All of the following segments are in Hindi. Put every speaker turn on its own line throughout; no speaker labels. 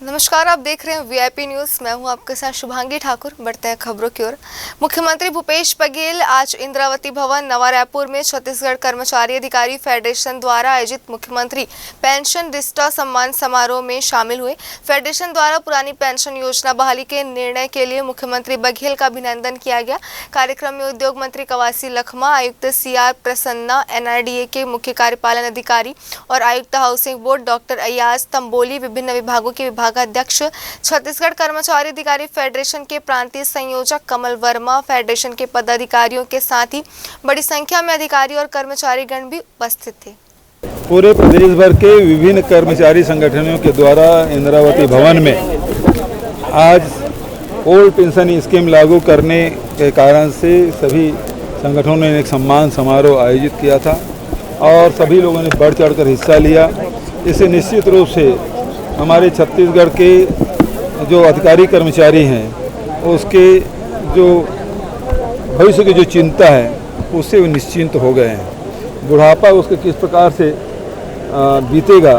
नमस्कार, आप देख रहे हैं वीआईपी न्यूज। मैं हूं आपके साथ शुभांगी ठाकुर। बढ़ते हैं खबरों की ओर। मुख्यमंत्री भूपेश बघेल आज इंद्रावती भवन नवा रायपुर में छत्तीसगढ़ कर्मचारी अधिकारी फेडरेशन द्वारा आयोजित मुख्यमंत्री पेंशन दिष्टा सम्मान समारोह में शामिल हुए। फेडरेशन द्वारा पुरानी पेंशन योजना बहाली के निर्णय के लिए मुख्यमंत्री बघेल का अभिनंदन किया गया। कार्यक्रम में उद्योग मंत्री कवासी लखमा, आयुक्त सीआर प्रसन्ना, एनआरडीए के मुख्य कार्यपालन अधिकारी और आयुक्त housing board doctor Ayaz Tamboli, विभिन्न विभागों के अध्यक्ष, छत्तीसगढ़ कर्मचारी अधिकारी फेडरेशन के प्रांतीय संयोजक कमल वर्मा, फेडरेशन के पदाधिकारियों के साथ ही बड़ी संख्या में अधिकारी और कर्मचारी गण भी उपस्थित थे।
पूरे प्रदेश भर के विभिन्न कर्मचारी संगठनों के द्वारा इंद्रावती भवन में आज ओल्ड पेंशन स्कीम लागू करने के कारण से सभी संगठनों ने एक सम्मान समारोह आयोजित किया था और सभी लोगों ने बढ़ चढ़कर हिस्सा लिया। इससे निश्चित रूप से हमारे छत्तीसगढ़ के जो अधिकारी कर्मचारी हैं उसके जो भविष्य की जो चिंता है उससे वो निश्चिंत हो गए हैं। बुढ़ापा उसके किस प्रकार से बीतेगा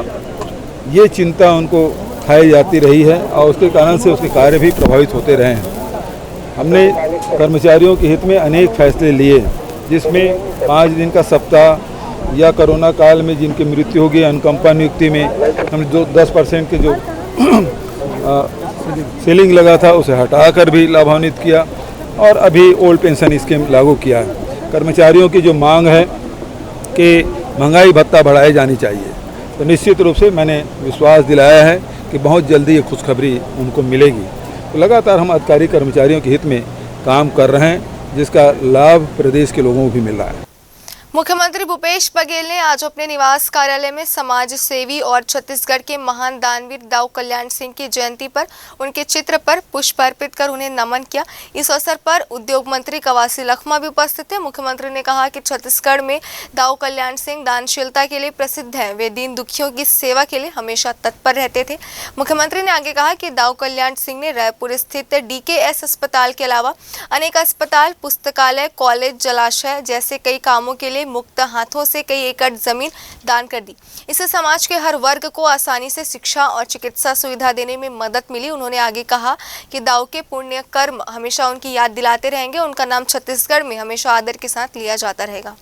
ये चिंता उनको खाई जाती रही है और उसके कारण से उसके कार्य भी प्रभावित होते रहे हैं। हमने कर्मचारियों के हित में अनेक फैसले लिए, जिसमें 5 दिन का सप्ताह या कोरोना काल में जिनकी मृत्यु हो गई अनुकंपा नियुक्ति में हमने 10% के जो सीलिंग लगा था उसे हटाकर भी लाभान्वित किया और अभी ओल्ड पेंशन स्कीम लागू किया है। कर्मचारियों की जो मांग है कि महंगाई भत्ता बढ़ाई जानी चाहिए, तो निश्चित रूप से मैंने विश्वास दिलाया है कि बहुत जल्दी ये खुशखबरी उनको मिलेगी। तो लगातार हम अधिकारी कर्मचारियों के हित में काम कर रहे हैं, जिसका लाभ प्रदेश के लोगों को भी मिल रहा है।
मुख्यमंत्री भूपेश बघेल ने आज अपने निवास कार्यालय में समाज सेवी और छत्तीसगढ़ के महान दानवीर दाऊ कल्याण सिंह की जयंती पर उनके चित्र पर पुष्प अर्पित कर उन्हें नमन किया। इस अवसर पर उद्योग मंत्री कवासी लखमा भी उपस्थित थे। मुख्यमंत्री ने कहा कि छत्तीसगढ़ में दाऊ कल्याण सिंह दानशीलता के लिए प्रसिद्ध हैं। वे दीन दुखियों की सेवा के लिए हमेशा तत्पर रहते थे। मुख्यमंत्री ने आगे कहा कि दाऊ कल्याण सिंह ने रायपुर स्थित डीकेएस अस्पताल के अलावा अनेक अस्पताल, पुस्तकालय, कॉलेज, जलाशय जैसे कई कामों के लिए मुक्त हाथों से कई एकड़ जमीन दान कर दी। इससे समाज के हर वर्ग को आसानी से शिक्षा और चिकित्सा सुविधा देने में मदद मिली। उन्होंने आगे कहा कि दाऊ के पुण्य कर्म हमेशा उनकी याद दिलाते रहेंगे। उनका नाम छत्तीसगढ़ में हमेशा आदर के साथ लिया जाता रहेगा।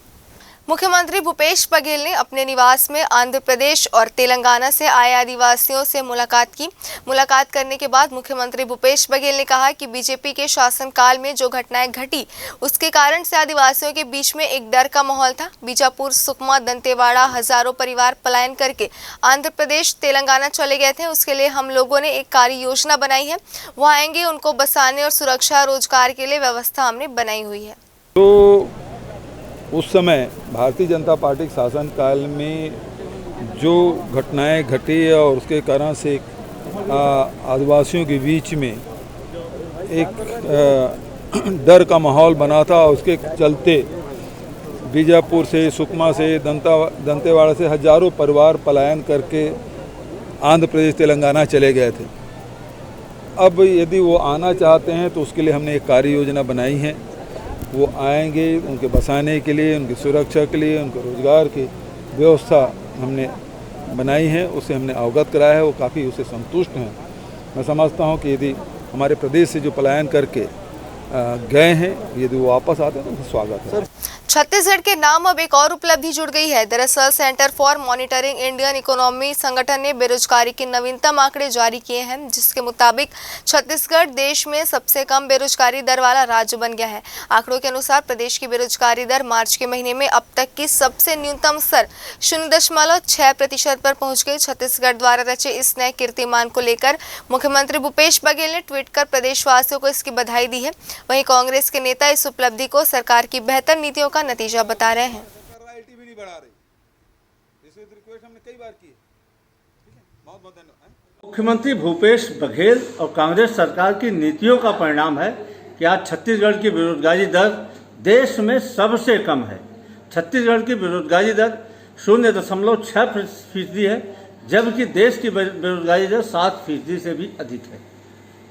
मुख्यमंत्री भूपेश बघेल ने अपने निवास में आंध्र प्रदेश और तेलंगाना से आए आदिवासियों से मुलाकात की। मुलाकात करने के बाद मुख्यमंत्री भूपेश बघेल ने कहा कि बीजेपी के शासनकाल में जो घटनाएं घटी उसके कारण से आदिवासियों के बीच में एक डर का माहौल था। बीजापुर, सुकमा, दंतेवाड़ा हजारों परिवार पलायन करके आंध्र प्रदेश, तेलंगाना चले गए थे। उसके लिए हम लोगों ने एक कार्य योजना बनाई है। वहाँ आएंगे, उनको बसाने और सुरक्षा रोजगार के लिए व्यवस्था हमने बनाई हुई है।
तो उस समय भारतीय जनता पार्टी के शासनकाल में जो घटनाएं घटी और उसके कारण से आदिवासियों के बीच में एक डर का माहौल बना था। उसके चलते बीजापुर से, सुकमा से, दंतेवाड़ा से हजारों परिवार पलायन करके आंध्र प्रदेश, तेलंगाना चले गए थे। अब यदि वो आना चाहते हैं तो उसके लिए हमने एक कार्य योजना बनाई है। वो आएंगे, उनके बसाने के लिए, उनकी सुरक्षा के लिए, उनके रोजगार की व्यवस्था हमने बनाई है। उसे हमने अवगत कराया है। वो काफ़ी उससे संतुष्ट हैं। मैं समझता हूँ कि यदि हमारे प्रदेश से जो पलायन करके गए हैं, यदि वो वापस आते हैं तो उनका स्वागत है।
छत्तीसगढ़ के नाम अब एक और उपलब्धि जुड़ गई है। दरअसल centre for monitoring Indian economy संगठन ने बेरोजगारी के नवीनतम आंकड़े जारी किए हैं, जिसके मुताबिक छत्तीसगढ़ देश में सबसे कम बेरोजगारी दर वाला राज्य बन गया है। आंकड़ों के अनुसार प्रदेश की बेरोजगारी दर मार्च के महीने में अब तक की सबसे न्यूनतम स्तर 0.6% पर पहुंच गई। छत्तीसगढ़ द्वारा रचे इस नए कीर्तिमान को लेकर मुख्यमंत्री भूपेश बघेल ने ट्वीट कर प्रदेशवासियों को इसकी बधाई दी है। वहीं कांग्रेस के नेता इस उपलब्धि को सरकार की बेहतर नीतियों का नतीजा बता रहे हैं।
मुख्यमंत्री भूपेश बघेल और कांग्रेस सरकार की नीतियों का परिणाम है कि आज छत्तीसगढ़ की बेरोजगारी दर देश में सबसे कम है। छत्तीसगढ़ की बेरोजगारी दर 0.6% है, जबकि देश की बेरोजगारी दर 7% से भी अधिक है।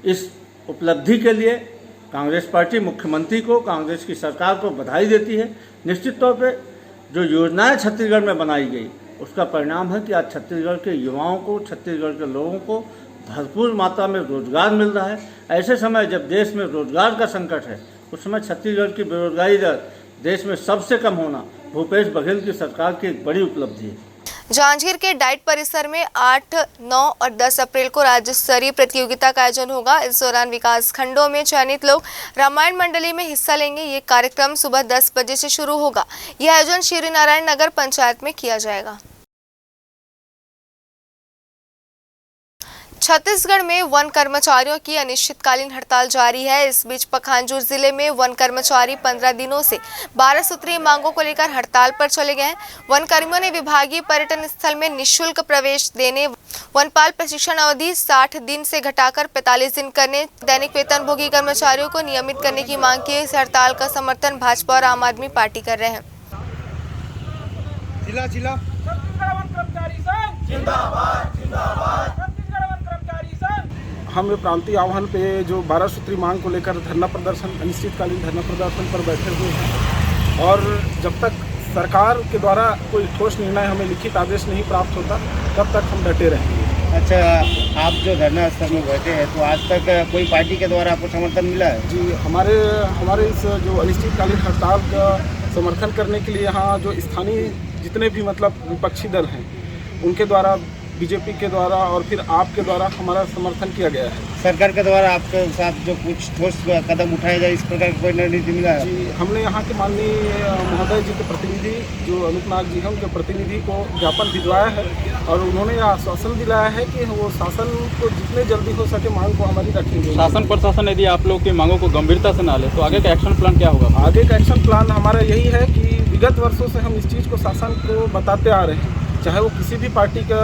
इस उपलब्धि के लिए कांग्रेस पार्टी मुख्यमंत्री को, कांग्रेस की सरकार को बधाई देती है। निश्चित तौर पे जो योजनाएं छत्तीसगढ़ में बनाई गई उसका परिणाम है कि आज छत्तीसगढ़ के युवाओं को, छत्तीसगढ़ के लोगों को भरपूर मात्रा में रोजगार मिल रहा है। ऐसे समय जब देश में रोजगार का संकट है, उस समय छत्तीसगढ़ की बेरोजगारी दर देश में सबसे कम होना भूपेश बघेल की सरकार की एक बड़ी उपलब्धि है।
जांजगीर के डाइट परिसर में 8, 9 और 10 अप्रैल को राज्य स्तरीय प्रतियोगिता का आयोजन होगा। इस दौरान विकास खंडों में चयनित लोग रामायण मंडली में हिस्सा लेंगे। ये कार्यक्रम सुबह 10 बजे से शुरू होगा। यह आयोजन श्री नारायण नगर पंचायत में किया जाएगा। छत्तीसगढ़ में वन कर्मचारियों की अनिश्चितकालीन हड़ताल जारी है। इस बीच पखांजूर जिले में वन कर्मचारी 15 दिनों से 12 सूत्रीय मांगों को लेकर हड़ताल पर चले गए हैं। वन कर्मियों ने विभागीय पर्यटन स्थल में निःशुल्क प्रवेश देने, वनपाल प्रशिक्षण अवधि 60 दिन से घटाकर 45 दिन करने, दैनिक वेतनभोगी कर्मचारियों को नियमित करने की मांग की। इस हड़ताल का समर्थन भाजपा और आम आदमी पार्टी कर रहे हैं।
हम प्रांतीय आह्वान पे जो 12 सूत्री मांग को लेकर धरना प्रदर्शन, अनिश्चितकालीन धरना प्रदर्शन पर बैठे हुए हैं और जब तक सरकार के द्वारा कोई ठोस निर्णय, हमें लिखित आदेश नहीं प्राप्त होता, तब तक हम डटे रहेंगे।
अच्छा, आप जो धरना स्थल में बैठे हैं तो आज तक कोई पार्टी के द्वारा आपको समर्थन मिला है?
जी, हमारे इस जो अनिश्चितकालीन हड़ताल का समर्थन करने के लिए यहाँ जो स्थानीय जितने भी मतलब विपक्षी दल हैं, उनके द्वारा, बीजेपी के द्वारा और फिर आपके द्वारा हमारा समर्थन किया गया है।
सरकार के द्वारा आपके साथ जो कुछ ठोस कदम उठाए जाए, इस प्रकार कोई रणनीति मिला है?
जी, हमने यहाँ के माननीय महोदय जी के प्रतिनिधि जो अनूपनाथ जी हैं, उनके प्रतिनिधि को ज्ञापन भिजवाया है और उन्होंने आश्वासन दिलाया है कि वो शासन को जितने जल्दी हो सके मांग को हमारी रखेंगे।
शासन प्रशासन यदि आप लोग की मांगों को गंभीरता से ना ले तो आगे का एक्शन प्लान क्या होगा?
आगे का एक्शन प्लान हमारा यही है कि विगत वर्षों से हम इस चीज़ को शासन को बताते आ रहे हैं, चाहे वो किसी भी पार्टी का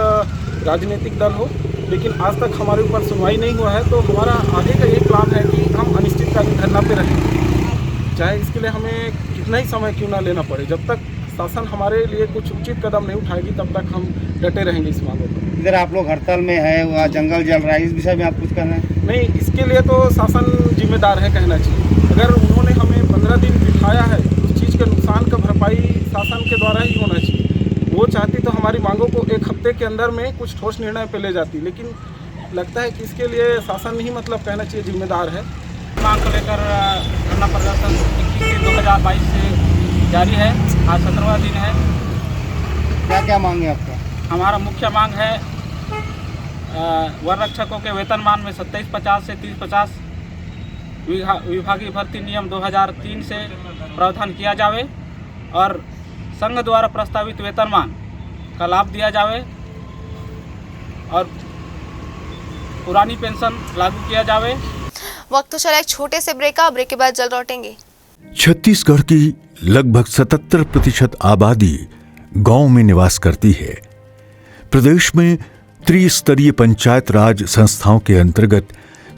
राजनीतिक दल हो, लेकिन आज तक हमारे ऊपर सुनवाई नहीं हुआ है। तो हमारा आगे का यही प्लान है कि हम अनिश्चितकालीन धरना पे रहेंगे, चाहे इसके लिए हमें कितना ही समय क्यों ना लेना पड़े। जब तक शासन हमारे लिए कुछ उचित कदम नहीं उठाएगी, तब तक हम डटे रहेंगे इस मांगों पर।
इधर आप लोग हड़ताल में है, वहाँ जंगल जल रहा है, इस विषय में आप कुछ कहना है?
नहीं, इसके लिए तो शासन जिम्मेदार है, कहना चाहिए। अगर उन्होंने हमें 15 दिन बिठाया है, उस चीज़ के नुकसान का भरपाई शासन के द्वारा ही होना चाहिए। वो चाहती तो हमारी मांगों को एक हफ्ते के अंदर में कुछ ठोस निर्णय पे ले जाती, लेकिन लगता है कि इसके लिए शासन ही मतलब कहना चाहिए जिम्मेदार है।
मांग को लेकर धरना प्रदर्शन 21/2022 से जारी है। आज 17वां दिन है।
क्या क्या मांग है आपका?
हमारा मुख्य मांग है वन रक्षकों के वेतनमान में 2750 से 3050 विभागीय भर्ती नियम 2003 से प्रावधान किया जावे और संघ द्वारा प्रस्तावित वेतनमान का लाभ दिया जावे और पुरानी पेंशन लागू किया जावे।
वक्त तो चला एक छोटे से ब्रेक का, ब्रेक के बाद जल्द लौटेंगे।
छत्तीसगढ़ की लगभग 77% आबादी गांव में निवास करती है। प्रदेश में त्रिस्तरीय पंचायत राज संस्थाओं के अंतर्गत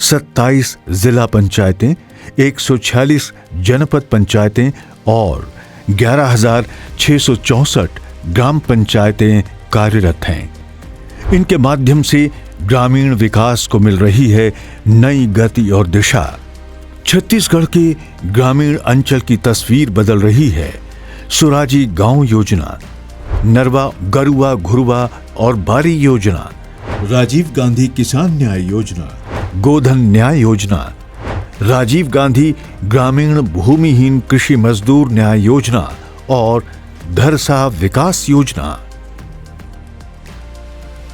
27 जिला पंचायतें, 146 जनपद पंचायतें और 11,664 ग्राम पंचायतें कार्यरत हैं। इनके माध्यम से ग्रामीण विकास को मिल रही है नई गति और दिशा। छत्तीसगढ़ के ग्रामीण अंचल की तस्वीर बदल रही है। सुराजी गांव योजना, नरवा गरुआ घुरुआ और बारी योजना, राजीव गांधी किसान न्याय योजना, गोधन न्याय योजना, राजीव गांधी ग्रामीण भूमिहीन कृषि मजदूर न्याय योजना और धरसा विकास योजना।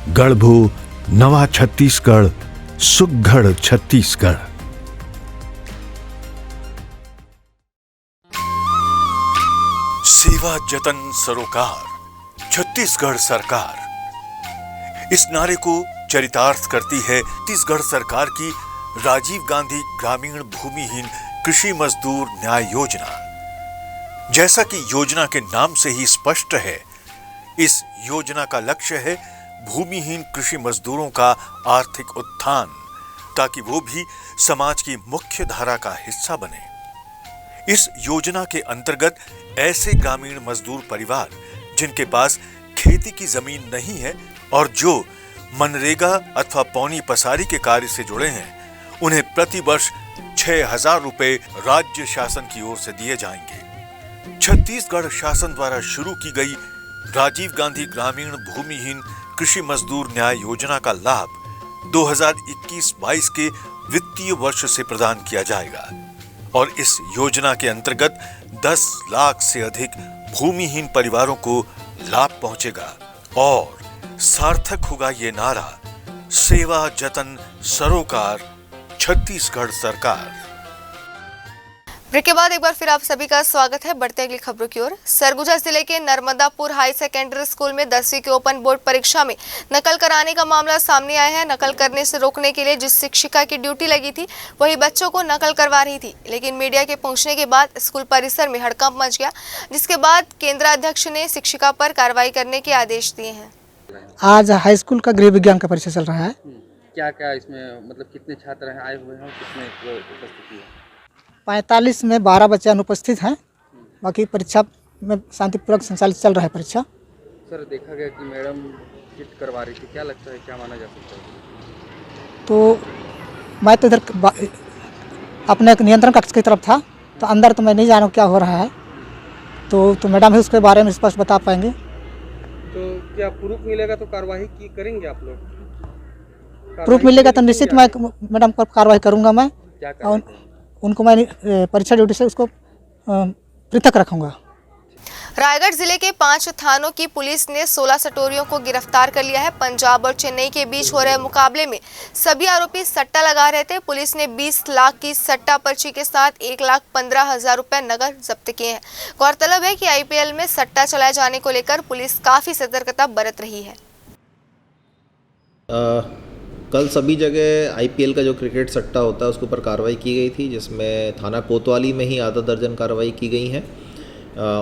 गढ़भू नवा छत्तीसगढ़, सुघड़ छत्तीसगढ़। सेवा जतन सरोकार, छत्तीसगढ़ सरकार। इस नारे को चरितार्थ करती है छत्तीसगढ़ सरकार की राजीव गांधी ग्रामीण भूमिहीन कृषि मजदूर न्याय योजना। जैसा कि योजना के नाम से ही स्पष्ट है, इस योजना का लक्ष्य है भूमिहीन कृषि मजदूरों का आर्थिक उत्थान, ताकि वो भी समाज की मुख्य धारा का हिस्सा बने। इस योजना के अंतर्गत ऐसे ग्रामीण मजदूर परिवार जिनके पास खेती की जमीन नहीं है और जो मनरेगा अथवा पौनी पसारी के कार्य से जुड़े हैं, उन्हें प्रति वर्ष 6,000 रुपए राज्य शासन की ओर से दिए जाएंगे। छत्तीसगढ़ शासन द्वारा शुरू की गई राजीव गांधी ग्रामीण भूमिहीन कृषि मजदूर न्याय योजना का लाभ 2021-22 के वित्तीय वर्ष से प्रदान किया जाएगा और इस योजना के अंतर्गत 10 लाख से अधिक भूमिहीन परिवारों को लाभ पहुंचेगा और सार्थक होगा ये नारा, सेवा जतन सरोकार छत्तीसगढ़ सरकार।
ब्रेक के बाद एक बार फिर आप सभी का स्वागत है। बढ़ते अगली खबरों की ओर। सरगुजा जिले के नर्मदापुर हाई सेकेंडरी स्कूल में 10वीं की ओपन बोर्ड परीक्षा में नकल कराने का मामला सामने आया है। नकल करने से रोकने के लिए जिस शिक्षिका की ड्यूटी लगी थी वही बच्चों को नकल करवा रही थी, लेकिन मीडिया के पहुंचने के बाद स्कूल परिसर में हड़कंप मच गया, जिसके बाद केंद्राध्यक्ष ने शिक्षिका पर कार्रवाई करने के आदेश दिए हैं।
आज हाई स्कूल का गृह विज्ञान का परीक्षा चल रहा है।
क्या क्या इसमें मतलब कितने छात्र हैं आए हुए हैं और कितने उपस्थिति है?
45 में 12 बच्चे अनुपस्थित हैं। बाकी परीक्षा में शांतिपूर्वक संचालित चल रहा है परीक्षा।
सर, देखा गया कि मैडम चिट करवा रही थी, क्या लगता है क्या माना जा सकता है?
तो मैं तो इधर अपने एक नियंत्रण कक्ष की तरफ था, तो अंदर तो मैं नहीं जानूँ क्या हो रहा है, तो मैडम ही उसके बारे में स्पष्ट बता पाएंगे।
तो क्या प्रूफ मिलेगा तो कार्रवाई की करेंगे आप लोग?
प्रूफ मिलेगा तो निश्चित मैं मैडम पर कार्रवाई करूँगा। मैं
क्या करेंगे?
उनको मैं परीक्षा ड्यूटी से उसको पृथक रखूँगा।
रायगढ़ जिले के 5 थानों की पुलिस ने 16 सटोरियों को गिरफ्तार कर लिया है। पंजाब और चेन्नई के बीच हो रहे मुकाबले में सभी आरोपी सट्टा लगा रहे थे। पुलिस ने 20 लाख की सट्टा पर्ची के साथ 1,15,000 रुपए नगद जब्त किए हैं। गौरतलब है कि आईपीएल में सट्टा चलाए जाने को लेकर पुलिस काफी सतर्कता बरत रही है।
कल सभी जगह आईपीएल का जो क्रिकेट सट्टा होता है उसके ऊपर कार्रवाई की गई थी, जिसमें थाना कोतवाली में ही आधा दर्जन कार्रवाई की गई हैं।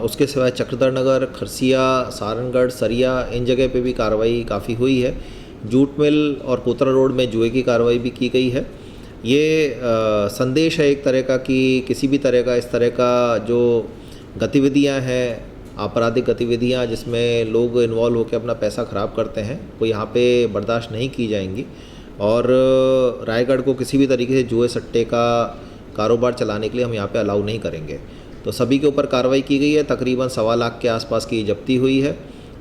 उसके सिवाय चक्रधर नगर, खरसिया, सारनगढ़, सरिया, इन जगह पे भी कार्रवाई काफ़ी हुई है। जूट मिल और कोतरा रोड में जुए की कार्रवाई भी की गई है। ये संदेश है एक तरह का कि किसी भी तरह का इस तरह का जो गतिविधियां हैं, आपराधिक गतिविधियां जिसमें लोग इन्वॉल्व होकर अपना पैसा ख़राब करते हैं, वो यहाँ पे बर्दाश्त नहीं की जाएंगी। और रायगढ़ को किसी भी तरीके से जुए सट्टे का कारोबार चलाने के लिए हम यहाँ पे अलाउ नहीं करेंगे। तो सभी के ऊपर कार्रवाई की गई है। तकरीबन 1.25 लाख के आसपास की जब्ती हुई है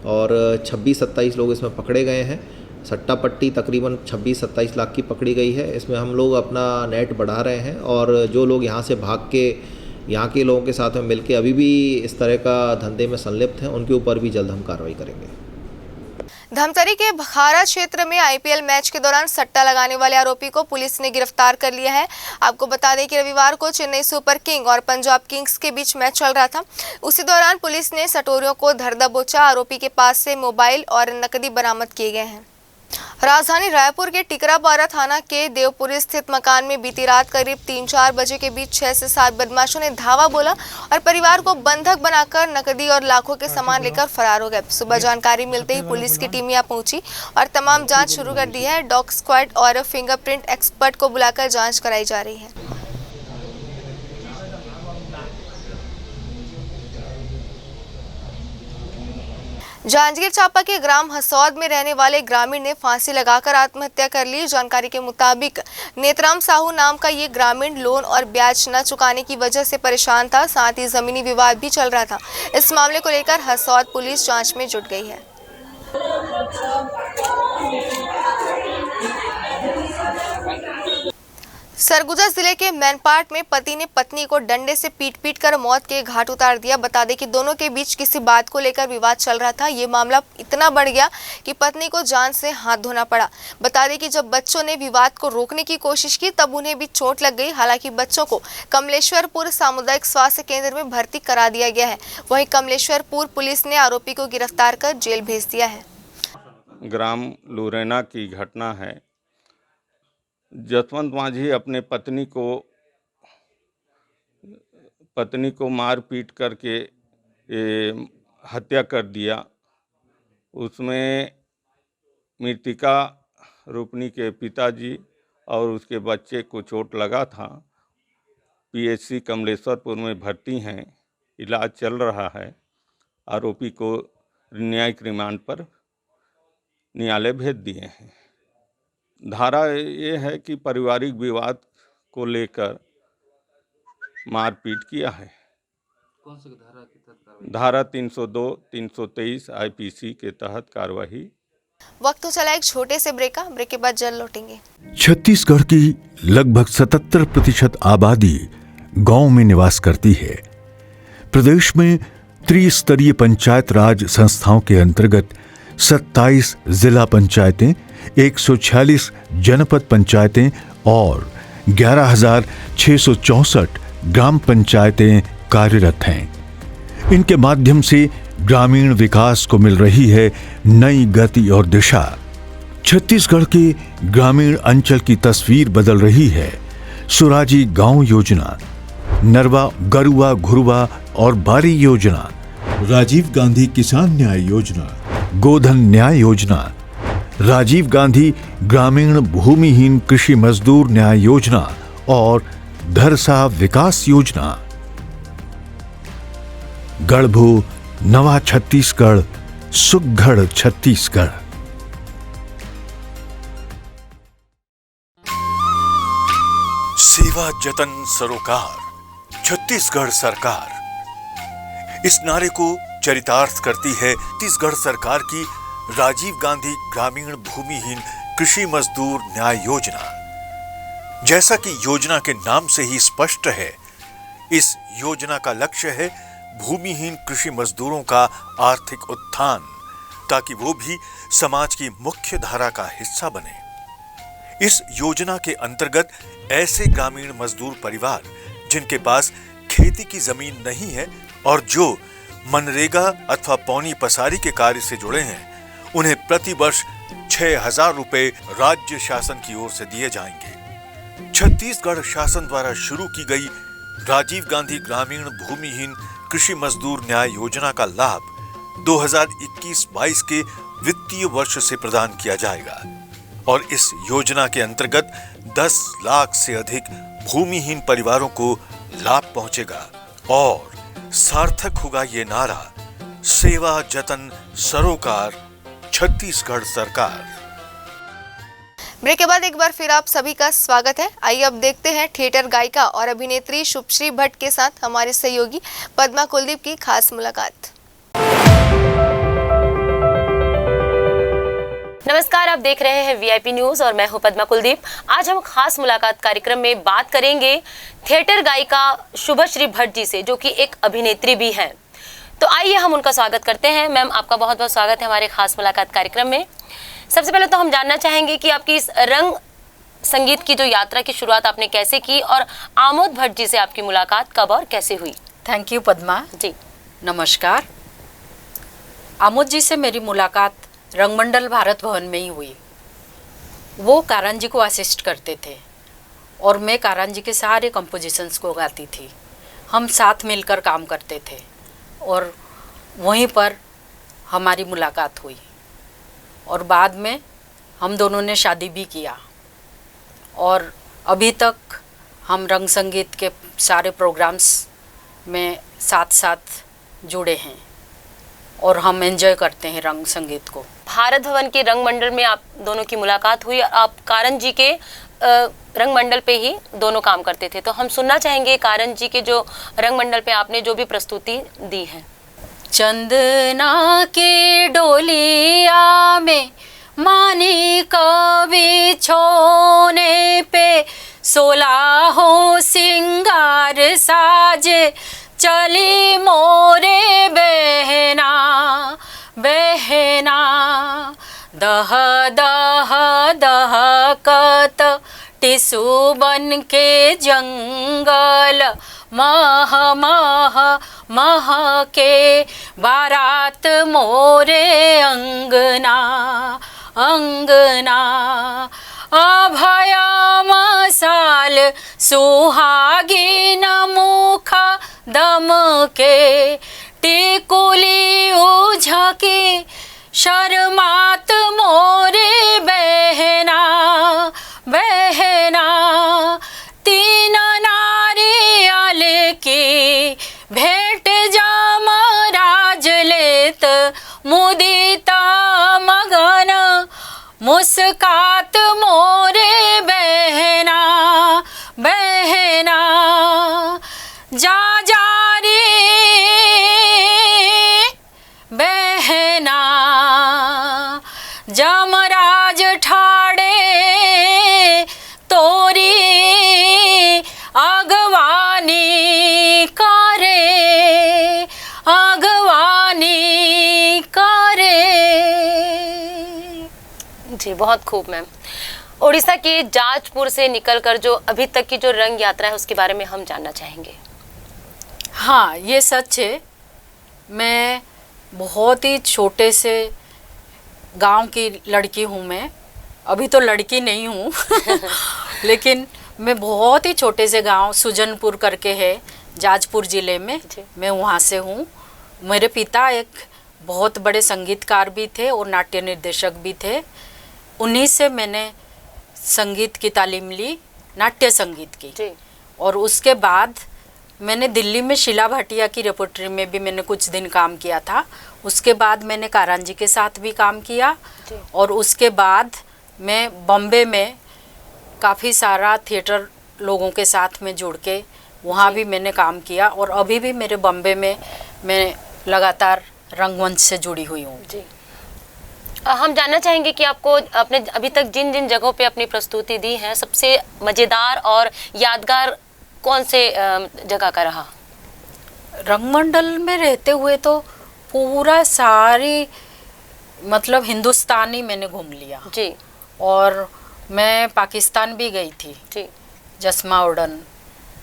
और 26-27 लोग इसमें पकड़े गए हैं। सट्टा पट्टी तकरीबन 26-27 लाख की पकड़ी गई है। इसमें हम लोग अपना नेट बढ़ा रहे हैं और जो लोग यहाँ से भाग के यहाँ के लोगों के साथ में मिलकर अभी भी इस तरह का धंधे में संलिप्त हैं, उनके ऊपर भी जल्द हम कार्रवाई करेंगे।
धमतरी के बखारा क्षेत्र में आईपीएल मैच के दौरान सट्टा लगाने वाले आरोपी को पुलिस ने गिरफ्तार कर लिया है। आपको बता दें कि रविवार को चेन्नई सुपर किंग और पंजाब किंग्स के बीच मैच चल रहा था। उसी दौरान पुलिस ने सटोरियों को धर दबोचा। आरोपी के पास से मोबाइल और नकदी बरामद किए गए हैं। राजधानी रायपुर के टिकरापारा थाना के देवपुरी स्थित मकान में बीती रात करीब 3-4 बजे के बीच 6 से 7 बदमाशों ने धावा बोला और परिवार को बंधक बनाकर नकदी और लाखों के सामान लेकर फरार हो गए। सुबह जानकारी मिलते ही पुलिस की टीम यहां पहुंची और तमाम जांच शुरू कर दी है। डॉग स्क्वाड और फिंगरप्रिंट एक्सपर्ट को बुलाकर जांच कराई जा रही है। जांजगीर चांपा के ग्राम हसौद में रहने वाले ग्रामीण ने फांसी लगाकर आत्महत्या कर ली। जानकारी के मुताबिक नेतराम साहू नाम का ये ग्रामीण लोन और ब्याज न चुकाने की वजह से परेशान था, साथ ही जमीनी विवाद भी चल रहा था। इस मामले को लेकर हसौद पुलिस जांच में जुट गई है। सरगुजा जिले के मैनपाट में पति ने पत्नी को डंडे से पीट कर मौत के घाट उतार दिया। बता दें कि दोनों के बीच किसी बात को लेकर विवाद चल रहा था। ये मामला इतना बढ़ गया कि पत्नी को जान से हाथ धोना पड़ा। बता दें कि जब बच्चों ने विवाद को रोकने की कोशिश की तब उन्हें भी चोट लग गई। हालांकि बच्चों को कमलेश्वरपुर सामुदायिक स्वास्थ्य केंद्र में भर्ती करा दिया गया है। वहीं कमलेश्वरपुर पुलिस ने आरोपी को गिरफ्तार कर जेल भेज दिया है।
ग्राम लुरैना की घटना है। जसवंत माझी अपने पत्नी को मार पीट करके हत्या कर दिया। उसमें मृतिका रुपनी के पिताजी और उसके बच्चे को चोट लगा था। पीएचसी कमलेश्वरपुर में भर्ती हैं, इलाज चल रहा है। आरोपी को न्यायिक रिमांड पर न्यायालय भेज दिए हैं। धारा ये है कि पारिवारिक विवाद को लेकर मारपीट किया है।
कौन सी धारा के तहत कार्रवाई?
धारा 302, 323 आईपीसी के तहत कार्रवाई।
वक्त तो चला एक छोटे से ब्रेक का, ब्रेक के बाद जल्द लौटेंगे।
छत्तीसगढ़ की लगभग 77% आबादी गांव में निवास करती है। प्रदेश में त्रिस्तरीय पंचायत राज संस्थाओं के अंतर्गत 27 जिला पंचायतें, 146 जनपद पंचायतें और 11,664 ग्राम पंचायतें कार्यरत हैं। इनके माध्यम से ग्रामीण विकास को मिल रही है नई गति और दिशा। छत्तीसगढ़ के ग्रामीण अंचल की तस्वीर बदल रही है। सुराजी गांव योजना, नरवा गरुआ घुरुआ और बारी योजना, राजीव गांधी किसान न्याय योजना, गोधन न्याय योजना, राजीव गांधी ग्रामीण भूमिहीन कृषि मजदूर न्याय योजना और धरसा विकास योजना। गढ़भू नवा छत्तीसगढ़, सुघड़ छत्तीसगढ़। सेवा जतन सरोकार, छत्तीसगढ़ सरकार, इस नारे को चरितार्थ करती है छत्तीसगढ़ सरकार की राजीव गांधी ग्रामीण भूमिहीन कृषि मजदूर न्याय योजना। जैसा कि योजना के नाम से ही स्पष्ट है, इस योजना का लक्ष्य है भूमिहीन कृषि मजदूरों का आर्थिक उत्थान, ताकि वो भी समाज की मुख्य धारा का हिस्सा बने। इस योजना के अंतर्गत ऐसे ग्रामीण मजदूर परिवार जिनके पास खेती की जमीन नहीं है और जो मनरेगा अथवा पौनी पसारी के कार्य से जुड़े हैं, उन्हें प्रति वर्ष 6,000 रुपए राज्य शासन की ओर से दिए जाएंगे। छत्तीसगढ़ शासन द्वारा शुरू की गई राजीव गांधी ग्रामीण भूमिहीन कृषि मजदूर न्याय योजना का लाभ 2021-22 के वित्तीय वर्ष से प्रदान किया जाएगा और इस योजना के अंतर्गत 10 लाख से अधिक भूमिहीन परिवारों को लाभ पहुंचेगा और सार्थक होगा ये नारा, सेवा जतन सरोकार, छत्तीसगढ़ सरकार।
ब्रेक के बाद एक बार फिर आप सभी का स्वागत है। आइए अब देखते हैं थिएटर गायिका और अभिनेत्री शुभश्री भट्ट के साथ हमारे सहयोगी पद्मा कुलदीप की खास मुलाकात।
नमस्कार, आप देख रहे हैं वीआईपी न्यूज और मैं हूं पद्मा कुलदीप। आज हम खास मुलाकात कार्यक्रम में बात करेंगे थिएटर गायिका शुभश्री भट्ट जी से, जो कि एक अभिनेत्री भी हैं। तो आइए हम उनका स्वागत करते हैं। मैम, आपका बहुत बहुत स्वागत है हमारे खास मुलाकात कार्यक्रम में। सबसे पहले तो हम जानना चाहेंगे कि आपकी इस रंग संगीत की जो यात्रा की शुरुआत आपने कैसे की और आमोद भट्ट जी से आपकी मुलाकात कब और कैसे हुई?
थैंक यू पद्मा
जी।
नमस्कार। आमोद जी से मेरी मुलाकात रंगमंडल भारत भवन में ही हुई। वो कारण जी को असिस्ट करते थे और मैं कारण जी के सारे कंपोजिशंस को गाती थी। हम साथ मिलकर काम करते थे और वहीं पर हमारी मुलाकात हुई और बाद में हम दोनों ने शादी भी किया और अभी तक हम रंग संगीत के सारे प्रोग्राम्स में साथ साथ जुड़े हैं और हम एंजॉय करते हैं रंग संगीत को।
भारत भवन के रंग मंडल में आप दोनों की मुलाकात हुई और आप कारण जी के रंग मंडल पे ही दोनों काम करते थे। तो हम सुनना चाहेंगे कारण जी के जो रंग मंडल पे आपने जो भी प्रस्तुति दी है।
चंदना के डोलिया में मानिक बिछोने पे 16 सिंगार साजे चली मोरे बहना बहना, दह दह दहकत टिसू बन के जंगल, मह मह मह के बारात मोरे अंगना अंगना। अभया मसाल सुहागिन मुख दम के, टिकुली उझकी शर्मात मोरे बहना बहना। तीन नारियल की भेंट जमराज लेत, मुदिता मगन मुस्कात मोरे बहना बहना। जा जा रे बहना जमराज ठाड़े तोरी अगवानी करे, अगवानी करे।
जी बहुत खूब मैम। उड़ीसा के जाजपुर से निकलकर जो अभी तक की जो रंग यात्रा है उसके बारे में हम जानना चाहेंगे।
हाँ, ये सच है। मैं बहुत ही छोटे से गांव की लड़की हूँ। मैं अभी तो लड़की नहीं हूँ लेकिन मैं बहुत ही छोटे से गांव सुजनपुर करके है जाजपुर ज़िले में, मैं वहाँ से हूँ। मेरे पिता एक बहुत बड़े संगीतकार भी थे और नाट्य निर्देशक भी थे। उन्हीं से मैंने संगीत की तालीम ली, नाट्य संगीत की। और उसके बाद मैंने दिल्ली में शीला भाटिया की रेपर्टरी में भी मैंने कुछ दिन काम किया था। उसके बाद मैंने कारांजी के साथ भी काम किया और उसके बाद मैं बॉम्बे में काफ़ी सारा थिएटर लोगों के साथ में जुड़ के वहाँ भी मैंने काम किया और अभी भी मेरे बॉम्बे में मैं लगातार रंगमंच से जुड़ी हुई हूँ।
जी हम जानना चाहेंगे कि आपको अपने अभी तक जिन जिन जगहों पे अपनी प्रस्तुति दी है सबसे मज़ेदार और यादगार कौन से जगह का रहा?
रंगमंडल में रहते हुए तो पूरा सारी मतलब हिंदुस्तानी मैंने घूम लिया
जी।
और मैं पाकिस्तान भी गई थी
जी,
जसमा उड़न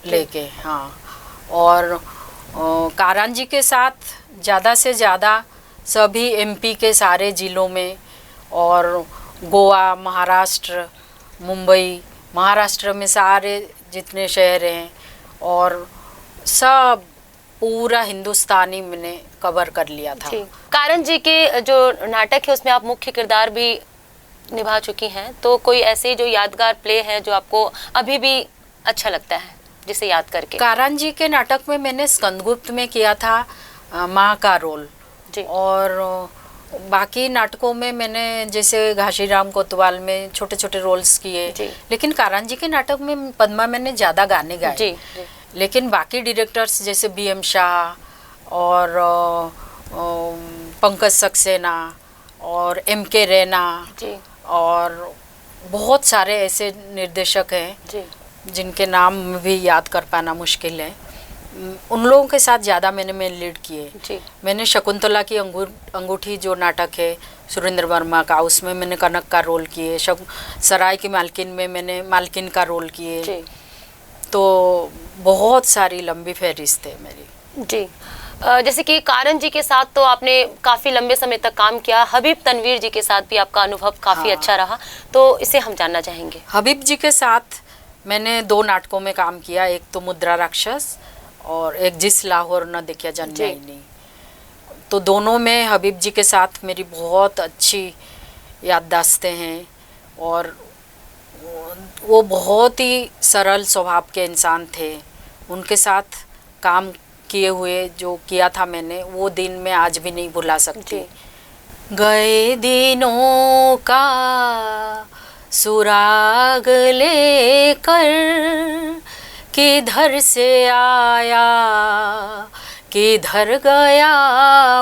लेके। हाँ, और कारांजी के साथ ज़्यादा से ज़्यादा सभी एमपी के सारे ज़िलों में और गोवा, महाराष्ट्र, मुंबई, महाराष्ट्र में सारे जितने शहर हैं और सब पूरा हिंदुस्तानी मैंने कवर कर लिया था।
कारांजी के जो नाटक है उसमें आप मुख्य किरदार भी निभा चुकी हैं, तो कोई ऐसे जो यादगार प्ले है जो आपको अभी भी अच्छा लगता है जिसे याद करके?
कारांजी के नाटक में मैंने स्कंदगुप्त में किया था माँ का रोल
जी।
और बाकी नाटकों में मैंने जैसे घाशीराम कोतवाल में छोटे छोटे रोल्स किए, लेकिन कारांजी के नाटक में पद्मा मैंने ज़्यादा गाने गाए
जी।
लेकिन बाकी डायरेक्टर्स जैसे BM शाह और पंकज सक्सेना और MK रैना और बहुत सारे ऐसे निर्देशक हैं जिनके नाम भी याद कर पाना मुश्किल है। उन लोगों के साथ ज़्यादा मैंने लीड किए। मैंने शकुंतला की अंगूठी जो नाटक है सुरेंद्र वर्मा का, उसमें मैंने कनक का रोल किए। सराय की मालकिन में मैंने मालकिन का रोल किए। तो बहुत सारी लंबी फहरिस्त है मेरी।
जी जैसे कि कारांजी के साथ तो आपने काफ़ी लंबे समय तक काम किया, हबीब तनवीर जी के साथ भी आपका अनुभव काफ़ी अच्छा रहा, तो इसे हम जानना चाहेंगे।
हबीब जी के साथ मैंने 2 नाटकों में काम किया, एक तो मुद्रा राक्षस और एक जिस लाहौर न देखा जन्यायनी। तो दोनों में हबीब जी के साथ मेरी बहुत अच्छी याददाश्तें हैं और वो बहुत ही सरल स्वभाव के इंसान थे। उनके साथ काम किए हुए जो किया था मैंने, वो दिन मैं आज भी नहीं भुला सकती। गए दिनों का सुराग लेकर किधर से आया किधर गया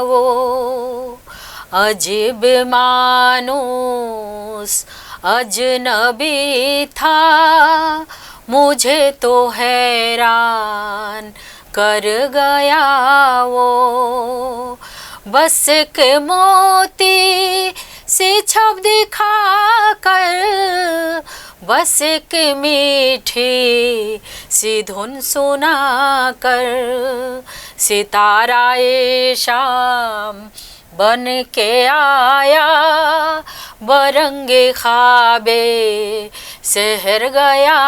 वो, अजीब मानूस अजनबी था मुझे तो हैरान कर गया वो, बस के मोती से छप दिखा कर, बस के मीठी सी धुन सुना कर, सितारा ए शाम बन के आया बरंगे ख्वाबे सहर गया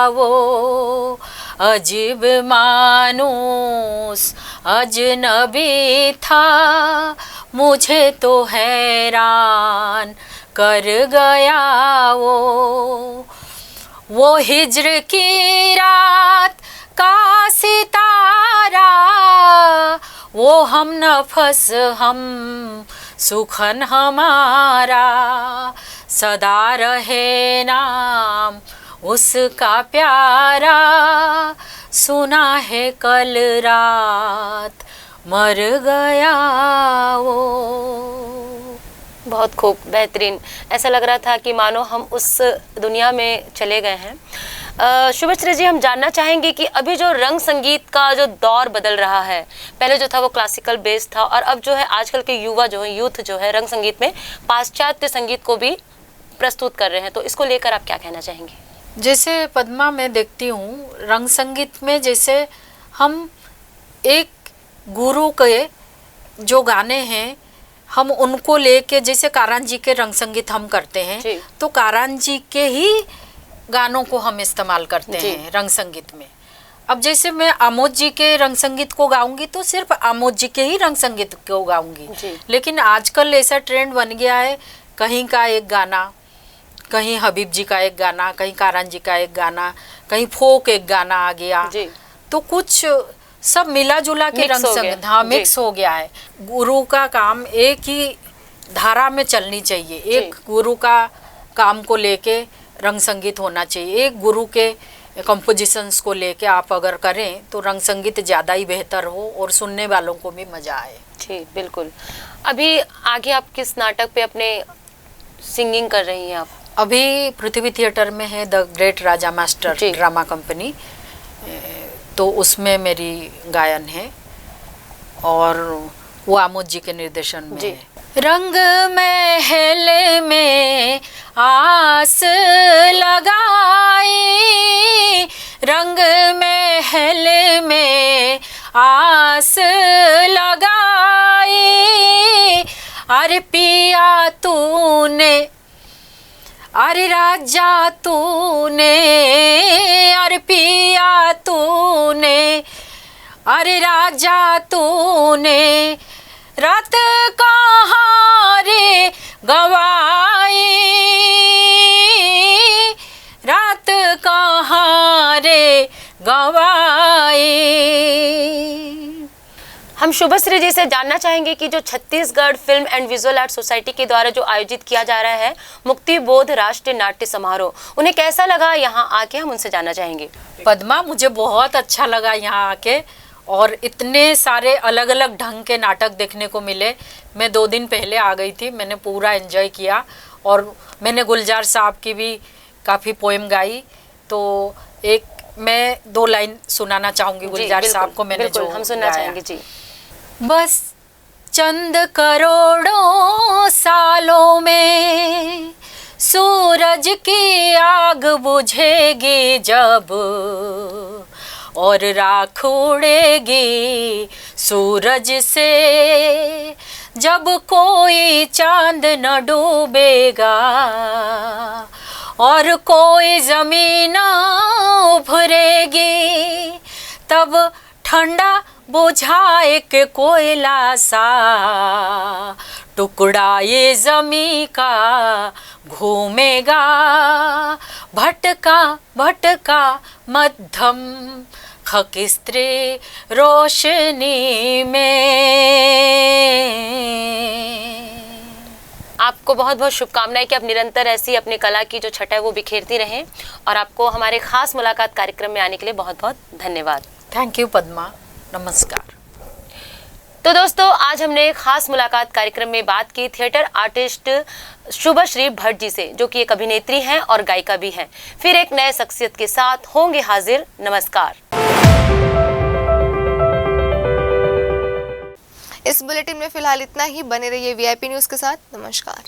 वो, अजीब मानूस अजनबी था मुझे तो हैरान कर गया वो हिज्र की रात का सितारा, वो हम नफस हम सुखन हमारा, सदा रहे नाम उसका प्यारा, सुना है कल रात मर गया वो।
बहुत खूब, बेहतरीन। ऐसा लग रहा था कि मानो हम उस दुनिया में चले गए हैं। शुभश्री जी, हम जानना चाहेंगे कि अभी जो रंग संगीत का जो दौर बदल रहा है, पहले जो था वो क्लासिकल बेस था और अब जो है आजकल के युवा जो है, यूथ जो है, रंग संगीत में पाश्चात्य संगीत को भी प्रस्तुत कर रहे हैं, तो इसको लेकर आप क्या कहना चाहेंगे?
जैसे पद्मा, मैं देखती हूँ रंग संगीत में जैसे हम एक गुरु के जो गाने हैं हम उनको लेके, जैसे कारान जी के रंग संगीत हम करते हैं तो कारान जी के ही गानों को हम इस्तेमाल करते हैं रंग संगीत में। अब जैसे मैं आमोद जी के रंग संगीत को गाऊंगी तो सिर्फ आमोद जी के ही रंग संगीत को गाऊंगी, लेकिन आजकल ऐसा ट्रेंड बन गया है, कहीं का एक गाना, कहीं हबीब जी का एक गाना, कहीं कारान जी का एक गाना, कहीं फोक एक गाना आ गया, तो कुछ सब मिला जुला के रंग संगीत, हाँ, मिक्स हो गया है। गुरु का काम एक ही धारा में चलनी चाहिए, एक गुरु का काम को लेके रंग संगीत होना चाहिए, एक गुरु के कंपोजिशंस को लेके आप अगर करें तो रंग संगीत ज़्यादा ही बेहतर हो और सुनने वालों को भी मज़ा आए।
जी बिल्कुल। अभी आगे आप किस नाटक पे अपने सिंगिंग कर रही हैं आप?
अभी पृथ्वी थिएटर में है the great Raja master drama company, तो उसमें मेरी गायन है और वो आमोद जी के निर्देशन में है। रंग महल में आस लगाई, रंग महल में आस लगाई, अरे पिया तूने, अरे राजा तूने, अरे पिया तूने, अरे राजा तूने रात कहाँ रे गवाई, रात कहाँ रे गवाई।
हम शुभश्री जी से जानना चाहेंगे कि जो Chhattisgarh film and visual art society के द्वारा जो आयोजित किया जा रहा है मुक्ति बोध राष्ट्रीय नाट्य समारोह, उन्हें कैसा लगा यहाँ आके, हम उनसे जानना चाहेंगे।
पद्मा, मुझे बहुत अच्छा लगा यहाँ आके और इतने सारे अलग अलग ढंग के नाटक देखने को मिले। मैं 2 दिन पहले आ गई थी, मैंने पूरा एंजॉय किया और मैंने गुलजार साहब की भी काफ़ी पोएम गाई, तो एक मैं 2 लाइन सुनाना चाहूँगी गुलजार साहब को, मैंने जो
हम सुनना चाहेंगे जी।
बस चंद करोड़ों सालों में सूरज की आग बुझेगी जब और राख उड़ेगी सूरज से, जब कोई चांद न डूबेगा और कोई जमीन उभरेगी, तब ठंडा बुझाए के कोयला सा टुकड़ा ये जमी का घूमेगा, भटका भटका मध्यम खकिस्त्रे रोशनी में।
आपको बहुत बहुत शुभकामनाएं कि आप निरंतर ऐसी अपनी कला की जो छटा है वो बिखेरती रहें, और आपको हमारे खास मुलाकात कार्यक्रम में आने के लिए बहुत बहुत धन्यवाद।
थैंक यू पद्मा, नमस्कार।
तो दोस्तों, आज हमने खास मुलाकात कार्यक्रम में बात की थिएटर आर्टिस्ट शुभश्री भट्ट जी से, जो कि एक अभिनेत्री हैं और गायिका भी हैं। फिर एक नए शख्सियत के साथ होंगे हाजिर। नमस्कार।
इस बुलेटिन में फिलहाल इतना ही। बने रहिए वीआईपी न्यूज़ के साथ। नमस्कार।